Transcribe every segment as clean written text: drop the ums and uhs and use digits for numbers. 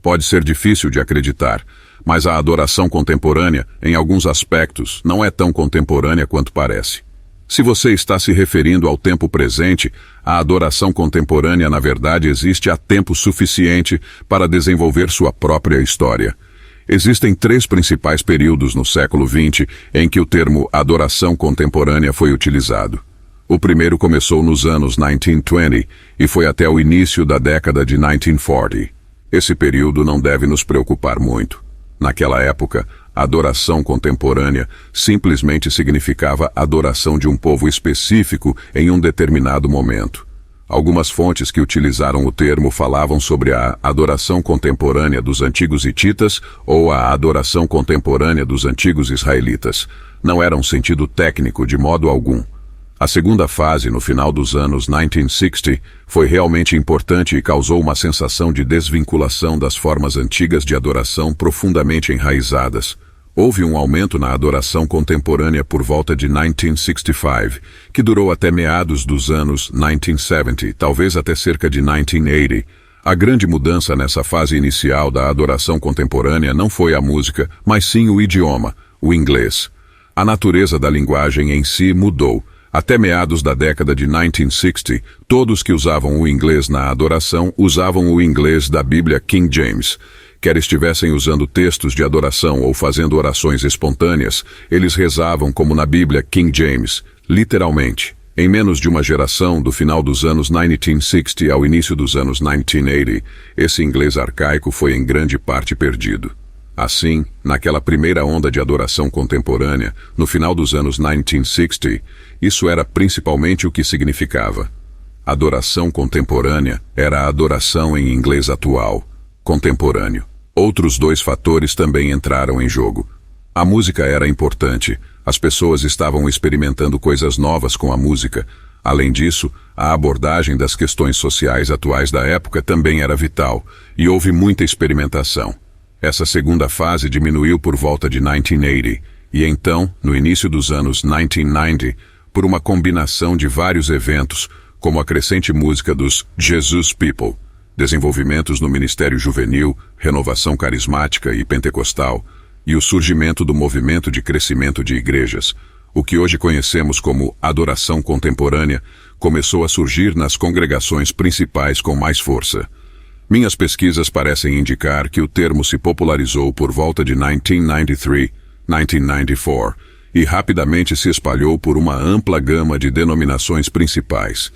Pode ser difícil de acreditar, mas a adoração contemporânea, em alguns aspectos, não é tão contemporânea quanto parece. Se você está se referindo ao tempo presente, a adoração contemporânea, na verdade, existe há tempo suficiente para desenvolver sua própria história. Existem 3 principais períodos no século XX em que o termo adoração contemporânea foi utilizado. O primeiro começou nos anos 1920 e foi até o início da década de 1940. Esse período não deve nos preocupar muito. Naquela época, a adoração contemporânea simplesmente significava adoração de um povo específico em um determinado momento. Algumas fontes que utilizaram o termo falavam sobre a adoração contemporânea dos antigos hititas ou a adoração contemporânea dos antigos israelitas. Não era um sentido técnico de modo algum. A segunda fase, no final dos anos 1960, foi realmente importante e causou uma sensação de desvinculação das formas antigas de adoração profundamente enraizadas. Houve um aumento na adoração contemporânea por volta de 1965, que durou até meados dos anos 1970, talvez até cerca de 1980. A grande mudança nessa fase inicial da adoração contemporânea não foi a música, mas sim o idioma, o inglês. A natureza da linguagem em si mudou. Até meados da década de 1960, todos que usavam o inglês na adoração usavam o inglês da Bíblia King James. Quer estivessem usando textos de adoração ou fazendo orações espontâneas, eles rezavam como na Bíblia King James, literalmente. Em menos de uma geração, do final dos anos 1960 ao início dos anos 1980, esse inglês arcaico foi em grande parte perdido. Assim, naquela primeira onda de adoração contemporânea, no final dos anos 1960, isso era principalmente o que significava. Adoração contemporânea era a adoração em inglês atual, contemporâneo. Outros 2 fatores também entraram em jogo. A música era importante, as pessoas estavam experimentando coisas novas com a música. Além disso, a abordagem das questões sociais atuais da época também era vital, e houve muita experimentação. Essa segunda fase diminuiu por volta de 1980, e então, no início dos anos 1990, por uma combinação de vários eventos, como a crescente música dos Jesus People, desenvolvimentos no ministério juvenil, renovação carismática e pentecostal, e o surgimento do movimento de crescimento de igrejas, o que hoje conhecemos como adoração contemporânea, começou a surgir nas congregações principais com mais força. Minhas pesquisas parecem indicar que o termo se popularizou por volta de 1993, 1994, e rapidamente se espalhou por uma ampla gama de denominações principais.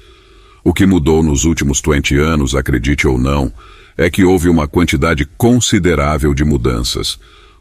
O que mudou nos últimos 20 anos, acredite ou não, é que houve uma quantidade considerável de mudanças.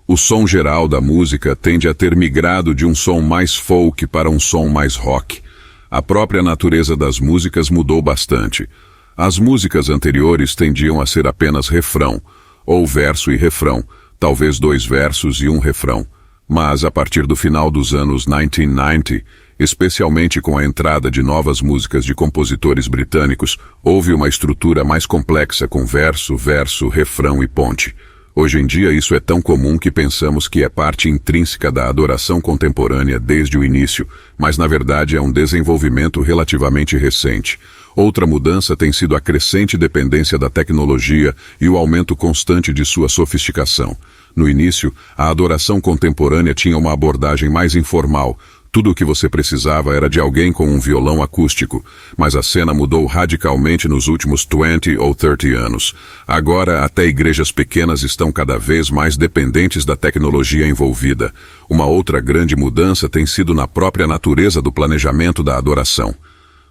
O som geral da música tende a ter migrado de um som mais folk para um som mais rock. A própria natureza das músicas mudou bastante. As músicas anteriores tendiam a ser apenas refrão, ou verso e refrão, talvez 2 versos e um refrão. Mas, a partir do final dos anos 1990, especialmente com a entrada de novas músicas de compositores britânicos, houve uma estrutura mais complexa com verso, verso, refrão e ponte. Hoje em dia isso é tão comum que pensamos que é parte intrínseca da adoração contemporânea desde o início, mas na verdade é um desenvolvimento relativamente recente. Outra mudança tem sido a crescente dependência da tecnologia e o aumento constante de sua sofisticação. No início, a adoração contemporânea tinha uma abordagem mais informal. Tudo o que você precisava era de alguém com um violão acústico, mas a cena mudou radicalmente nos últimos 20 ou 30 anos. Agora, até igrejas pequenas estão cada vez mais dependentes da tecnologia envolvida. Uma outra grande mudança tem sido na própria natureza do planejamento da adoração.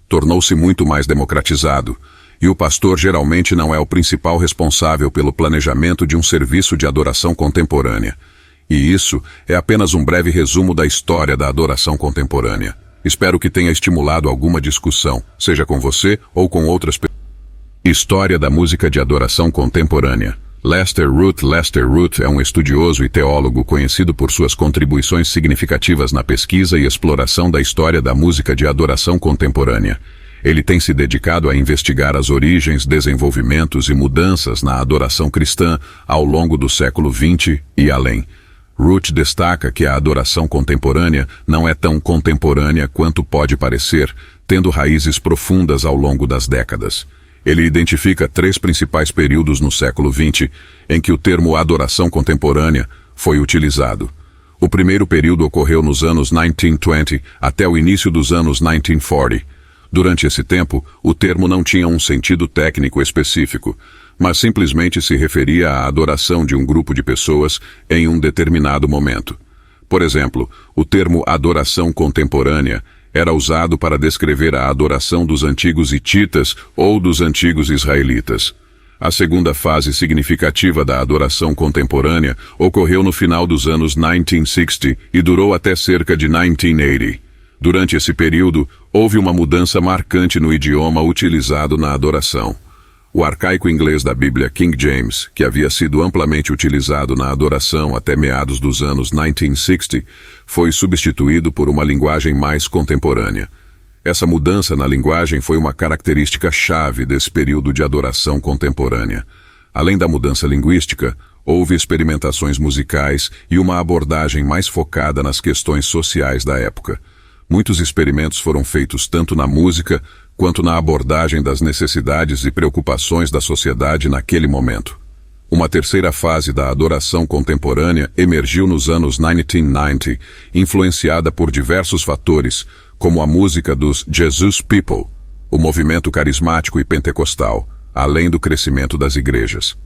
Tornou-se muito mais democratizado, e o pastor geralmente não é o principal responsável pelo planejamento de um serviço de adoração contemporânea. E isso é apenas um breve resumo da história da adoração contemporânea. Espero que tenha estimulado alguma discussão, seja com você ou com outras pessoas. História da música de adoração contemporânea. Lester Root é um estudioso e teólogo conhecido por suas contribuições significativas na pesquisa e exploração da história da música de adoração contemporânea. Ele tem se dedicado a investigar as origens, desenvolvimentos e mudanças na adoração cristã ao longo do século XX e além. Root destaca que a adoração contemporânea não é tão contemporânea quanto pode parecer, tendo raízes profundas ao longo das décadas. Ele identifica 3 principais períodos no século XX em que o termo adoração contemporânea foi utilizado. O primeiro período ocorreu nos anos 1920 até o início dos anos 1940. Durante esse tempo, o termo não tinha um sentido técnico específico, mas simplesmente se referia à adoração de um grupo de pessoas em um determinado momento. Por exemplo, o termo adoração contemporânea era usado para descrever a adoração dos antigos hititas ou dos antigos israelitas. A segunda fase significativa da adoração contemporânea ocorreu no final dos anos 1960 e durou até cerca de 1980. Durante esse período, houve uma mudança marcante no idioma utilizado na adoração. O arcaico inglês da Bíblia King James, que havia sido amplamente utilizado na adoração até meados dos anos 1960, foi substituído por uma linguagem mais contemporânea. Essa mudança na linguagem foi uma característica chave desse período de adoração contemporânea. Além da mudança linguística, houve experimentações musicais e uma abordagem mais focada nas questões sociais da época. Muitos experimentos foram feitos tanto na música quanto na abordagem das necessidades e preocupações da sociedade naquele momento. Uma terceira fase da adoração contemporânea emergiu nos anos 1990, influenciada por diversos fatores, como a música dos Jesus People, o movimento carismático e pentecostal, além do crescimento das igrejas.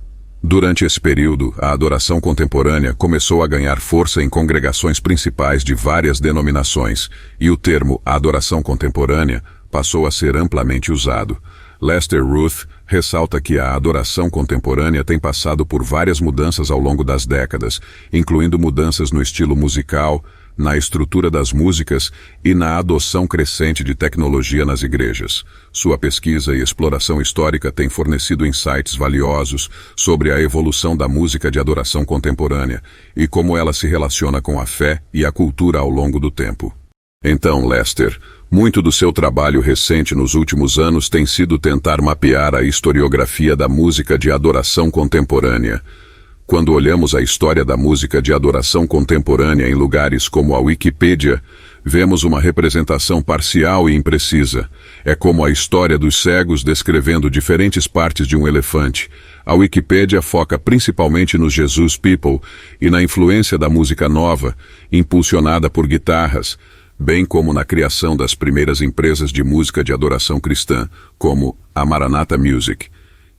Durante esse período, a adoração contemporânea começou a ganhar força em congregações principais de várias denominações, e o termo adoração contemporânea passou a ser amplamente usado. Lester Ruth ressalta que a adoração contemporânea tem passado por várias mudanças ao longo das décadas, incluindo mudanças no estilo musical, na estrutura das músicas e na adoção crescente de tecnologia nas igrejas. Sua pesquisa e exploração histórica têm fornecido insights valiosos sobre a evolução da música de adoração contemporânea e como ela se relaciona com a fé e a cultura ao longo do tempo. Então, Lester, muito do seu trabalho recente nos últimos anos tem sido tentar mapear a historiografia da música de adoração contemporânea. Quando olhamos a história da música de adoração contemporânea em lugares como a Wikipédia, vemos uma representação parcial e imprecisa. É como a história dos cegos descrevendo diferentes partes de um elefante. A Wikipédia foca principalmente nos Jesus People e na influência da música nova, impulsionada por guitarras, bem como na criação das primeiras empresas de música de adoração cristã, como a Maranatha Music.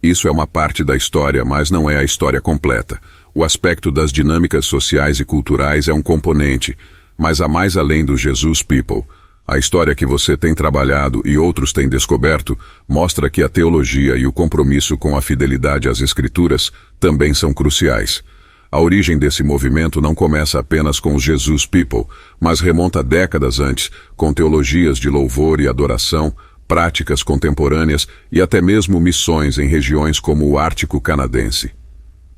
Isso é uma parte da história, mas não é a história completa. O aspecto das dinâmicas sociais e culturais é um componente, mas há mais além do Jesus People. A história que você tem trabalhado e outros têm descoberto mostra que a teologia e o compromisso com a fidelidade às Escrituras também são cruciais. A origem desse movimento não começa apenas com os Jesus People, mas remonta décadas antes, com teologias de louvor e adoração, práticas contemporâneas e até mesmo missões em regiões como o Ártico canadense.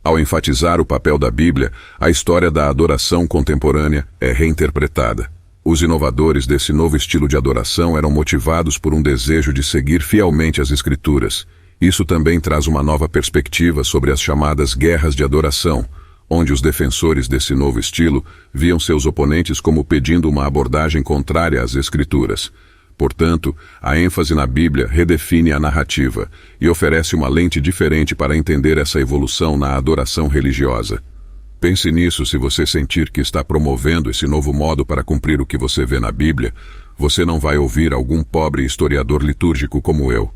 Ao enfatizar o papel da Bíblia, a história da adoração contemporânea é reinterpretada. Os inovadores desse novo estilo de adoração eram motivados por um desejo de seguir fielmente as Escrituras. Isso também traz uma nova perspectiva sobre as chamadas guerras de adoração, onde os defensores desse novo estilo viam seus oponentes como pedindo uma abordagem contrária às Escrituras. Portanto, a ênfase na Bíblia redefine a narrativa e oferece uma lente diferente para entender essa evolução na adoração religiosa. Pense nisso se você sentir que está promovendo esse novo modo para cumprir o que você vê na Bíblia, você não vai ouvir algum pobre historiador litúrgico como eu.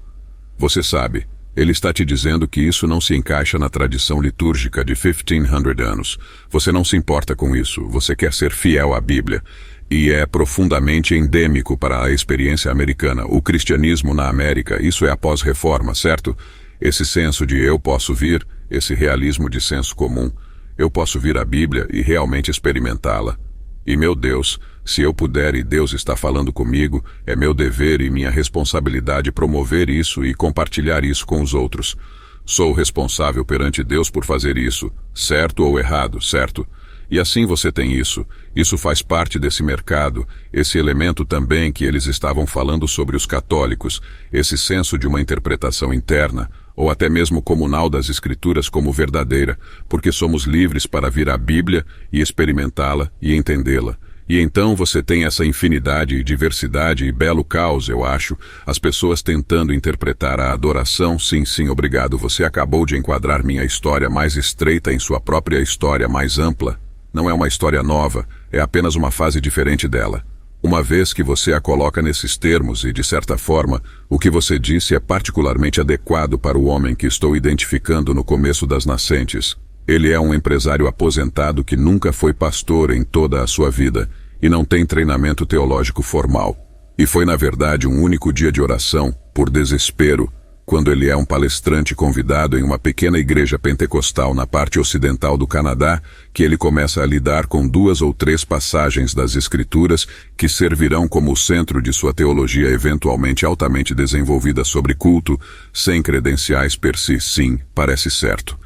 Você sabe, ele está te dizendo que isso não se encaixa na tradição litúrgica de 1500 anos. Você não se importa com isso, você quer ser fiel à Bíblia. E é profundamente endêmico para a experiência americana. O cristianismo na América, isso é a pós-reforma, certo? Esse senso de eu posso vir, esse realismo de senso comum. Eu posso vir à Bíblia e realmente experimentá-la. E meu Deus, se eu puder e Deus está falando comigo, é meu dever e minha responsabilidade promover isso e compartilhar isso com os outros. Sou responsável perante Deus por fazer isso, certo ou errado, certo? E assim você tem isso. Isso faz parte desse mercado, esse elemento também que eles estavam falando sobre os católicos, esse senso de uma interpretação interna, ou até mesmo comunal das Escrituras como verdadeira, porque somos livres para vir à Bíblia e experimentá-la e entendê-la. E então você tem essa infinidade e diversidade e belo caos, eu acho, as pessoas tentando interpretar a adoração. Sim, sim, obrigado, você acabou de enquadrar minha história mais estreita em sua própria história mais ampla. Não é uma história nova, é apenas uma fase diferente dela. Uma vez que você a coloca nesses termos e, de certa forma, o que você disse é particularmente adequado para o homem que estou identificando no começo das nascentes. Ele é um empresário aposentado que nunca foi pastor em toda a sua vida e não tem treinamento teológico formal. E foi, na verdade, um único dia de oração, por desespero, quando ele é um palestrante convidado em uma pequena igreja pentecostal na parte ocidental do Canadá, que ele começa a lidar com 2 ou 3 passagens das Escrituras que servirão como o centro de sua teologia eventualmente altamente desenvolvida sobre culto, sem credenciais per si. Sim, parece certo.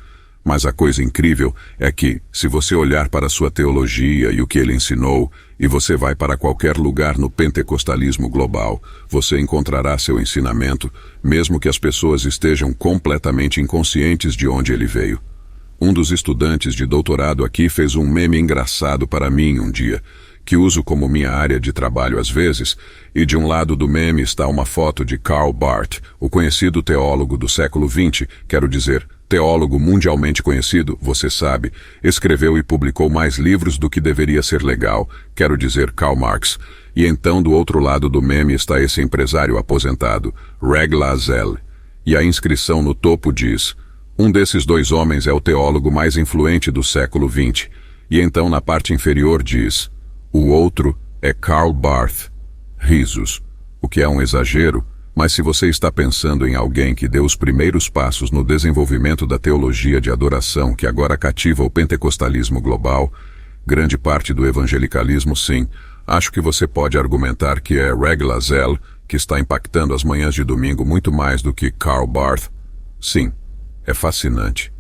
Mas a coisa incrível é que, se você olhar para sua teologia e o que ele ensinou, e você vai para qualquer lugar no pentecostalismo global, você encontrará seu ensinamento, mesmo que as pessoas estejam completamente inconscientes de onde ele veio. Um dos estudantes de doutorado aqui fez um meme engraçado para mim um dia, que uso como minha área de trabalho às vezes, e de um lado do meme está uma foto de Karl Barth, o conhecido teólogo do século XX, quero dizer, teólogo mundialmente conhecido, você sabe, escreveu e publicou mais livros do que deveria ser legal, quero dizer Karl Marx. E então do outro lado do meme está esse empresário aposentado, Reg Lasel. E a inscrição no topo diz, um desses 2 homens é o teólogo mais influente do século XX. E então na parte inferior diz, o outro é Karl Barth. Risos. O que é um exagero, mas se você está pensando em alguém que deu os primeiros passos no desenvolvimento da teologia de adoração que agora cativa o pentecostalismo global, grande parte do evangelicalismo, sim, acho que você pode argumentar que é Reg Lasel que está impactando as manhãs de domingo muito mais do que Karl Barth. Sim, é fascinante.